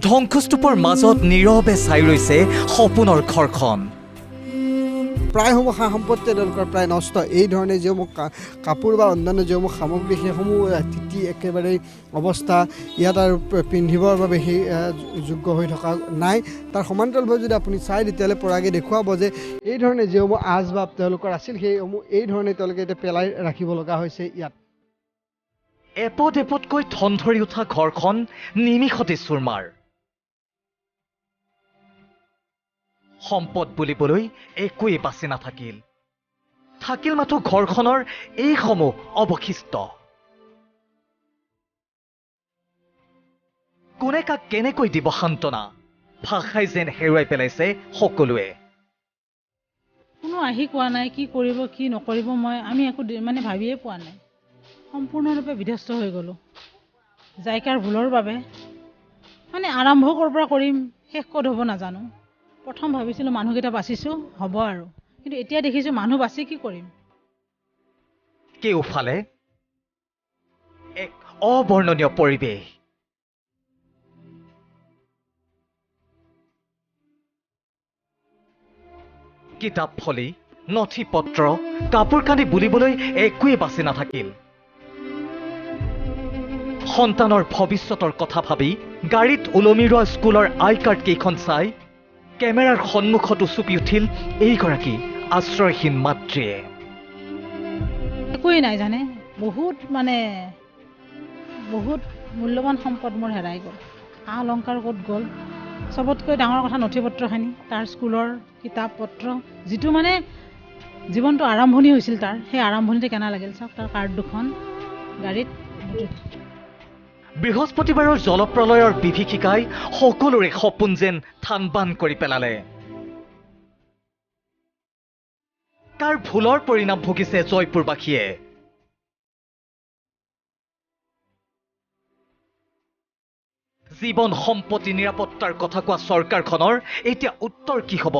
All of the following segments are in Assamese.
ধ্বংসস্তূপৰ মাজত নীৰৱে চাই ৰৈছে সপোনৰ ঘৰখন। প্ৰায়সমূহ সা সম্পত্তি তেওঁলোকৰ প্ৰায় নষ্ট। এই ধৰণে যিসমূহ কাপোৰ বা অন্যান্য যিসমূহ সামগ্ৰী সেইসমূহ তিতি একেবাৰে অৱস্থা, ইয়াত আৰু পিন্ধিবৰ বাবে সেই যোগ্য হৈ থকা নাই। তাৰ সমান্তৰালভাৱে যদি আপুনি চায় তেতিয়াহ'লে পৰাগে দেখুৱাব যে এই ধৰণে যিসমূহ আচবাব তেওঁলোকৰ আছিল সেইসমূহ এই ধৰণে তেওঁলোকে এতিয়া পেলাই ৰাখিব লগা হৈছে ইয়াত। এপদ এপদকৈ ঠন ধৰি উঠা ঘৰখন নিমিষতে চুৰমাৰ। সম্পদ বুলিবলৈ একোৱেই বাচি নাথাকিল। থাকিল মাথো ঘৰখনৰ এইসমূহ অৱশিষ্ট। কোনে কাক কেনেকৈ দিব সান্তনা, ভাষাই যেন হেৰুৱাই পেলাইছে সকলোৱে। কোনো আহি কোৱা নাই কি কৰিব কি নকৰিব, আমি একো মানে ভাবিয়ে পোৱা নাই। সম্পূৰ্ণৰূপে বিধ্বস্ত হৈ গ'লোঁ জাইকাৰ ভুলৰ বাবে। মানে আৰম্ভ ক'ৰ পৰা কৰিম শেষ ক'ত হ'ব নাজানো। প্ৰথম ভাবিছিলোঁ মানুহকেইটা বাচিছোঁ হ'ব আৰু, কিন্তু এতিয়া দেখিছোঁ মানুহ বাচি কি কৰিম। কেওফালে এক অবৰ্ণনীয় পৰিৱেশ। কিতাপ ফলি, নথি পত্ৰ, কাপোৰ কানি বুলিবলৈ একোৱেই বাচি নাথাকিল। সন্তানৰ ভৱিষ্যতৰ কথা ভাবি গাড়ীত ওলমি ৰোৱা স্কুলৰ আই কাৰ্ড কেইখন চাই কেমেৰাৰ সন্মুখত উচুপি উঠিল এইগৰাকী আশ্ৰয়হীন মাতৃয়ে। একোৱেই নাই জানে, বহুত মূল্যৱান সম্পদ মোৰ হেৰাই গ'ল। আ অলংকাৰ ক'ত গ'ল, চবতকৈ ডাঙৰ কথা নথি পত্ৰখিনি, তাৰ স্কুলৰ কিতাপ পত্ৰ, যিটো মানে জীৱনটো আৰম্ভণি হৈছিল তাৰ, সেই আৰম্ভণিতে কেনা লাগিল চাওক। তাৰ কাৰ্ড দুখন গাড়ীত। বৃহস্পতিবাৰৰ জলপ্ৰলয়ৰ বিভীষিকাই সকলোৰে সপোন যেন থান বান কৰি পেলালে। কাৰ ভুলৰ পৰিণাম ভুগিছে জয়পুৰবাসীয়ে? জীৱন সম্পত্তি নিৰাপত্তাৰ কথা কোৱা চৰকাৰখনৰ এতিয়া উত্তৰ কি হ'ব?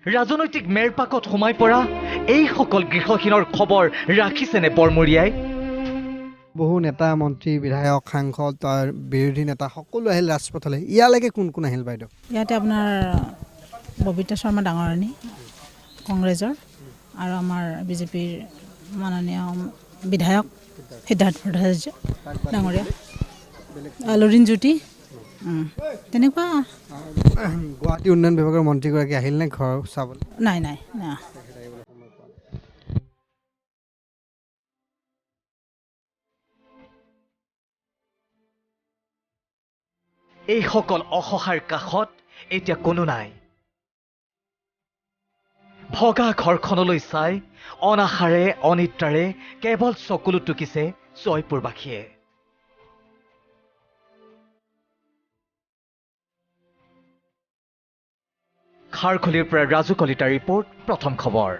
ৰাজনৈতিক মেৰপাকত সোমাই পৰা এইসকল গৃহহীনৰ খবৰ ৰাখিছেনে বৰমূৰীয়াই? বহু নেতা মন্ত্ৰী বিধায়ক সাংসদ বিৰোধী নেতা সকলো আহিল ৰাজপথলৈ। ইয়ালৈকে কোন কোন আহিল বাইদেউ? ইয়াতে আপোনাৰ ববিতা শৰ্মা ডাঙৰণী কংগ্ৰেছৰ, আৰু আমাৰ বিজেপিৰ মাননীয় বিধায়ক সিদ্ধাৰ্থ ভট্টাচাৰ্য ডাঙৰীয়া, লুৰিণজ্যোতি, তেনেকুৱা। গুৱাহাটী উন্নয়ন বিভাগৰ মন্ত্ৰীগৰাকী আহিল নে ঘৰ চাবলৈ? নাই। এইসকল অসহায়ৰ কাষত এতিয়া কোনো নাই। ভগা ঘৰখনলৈ চাই অনাশাৰে অনিদ্ৰাৰে কেৱল চকুলো টুকিছে জয়পুৰবাসীয়ে। খাৰঘুলিৰ পৰা ৰাজু কলিতাৰ ৰিপৰ্ট, প্ৰথম খবৰ।